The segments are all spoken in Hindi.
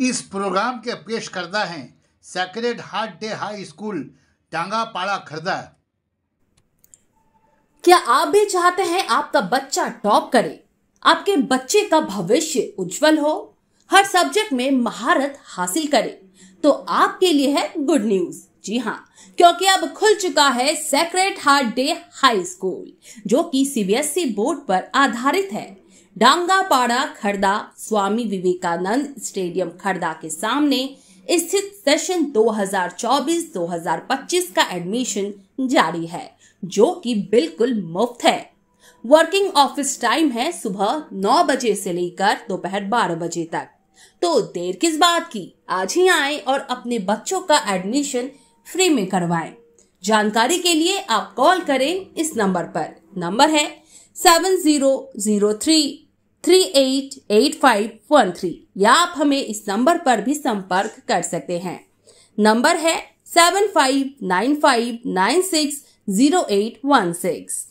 इस प्रोग्राम के पेश करता है Sacred Heart Day High School Tangapada Khurda. क्या आप भी चाहते हैं आपका बच्चा टॉप करे, आपके बच्चे का भविष्य उज्जवल हो, हर सब्जेक्ट में महारत हासिल करे? तो आपके लिए है गुड न्यूज। जी हाँ, क्योंकि अब खुल चुका है Sacred Heart Day High school, जो कि सीबीएसई बोर्ड पर आधारित है। टांगापाड़ा खर्दा स्वामी विवेकानंद स्टेडियम खर्दा के सामने स्थित सेशन 2024-2025 का एडमिशन जारी है, जो कि बिल्कुल मुफ्त है। वर्किंग ऑफिस टाइम है सुबह 9 बजे से लेकर दोपहर 12 बजे तक। तो देर किस बात की, आज ही आएं और अपने बच्चों का एडमिशन फ्री में करवाएं। जानकारी के लिए आप कॉल करें इस नंबर पर। नंबर है 7003388513, या आप हमें इस नंबर पर भी संपर्क कर सकते हैं। नंबर है 7595960816।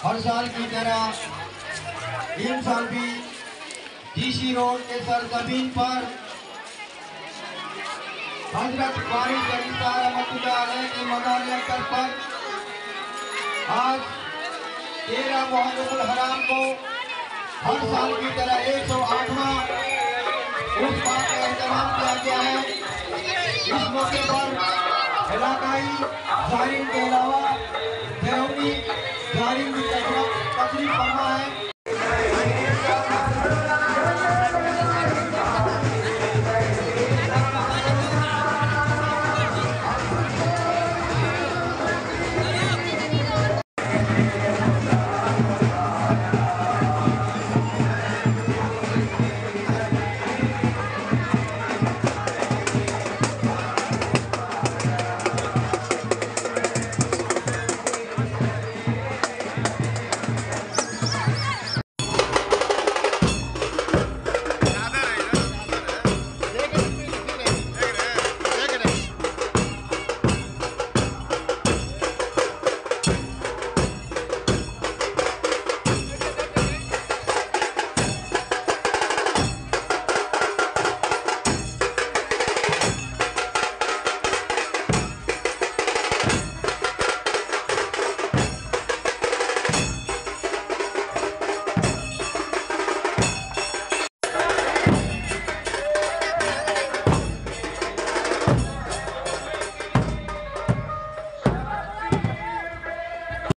हर साल की तरह इन साल भी डीसी रोड के सरजमीन पर हजरत वारिस रहमतुल्लाह के मज़ार पर आज 13 मुहर्रम हराम को हर साल की तरह 108वां उस बात का एहतमाम किया गया है। इस मौके पर इलाकाई जारिम के अलावा जारिम भी तकरीब फरमा है।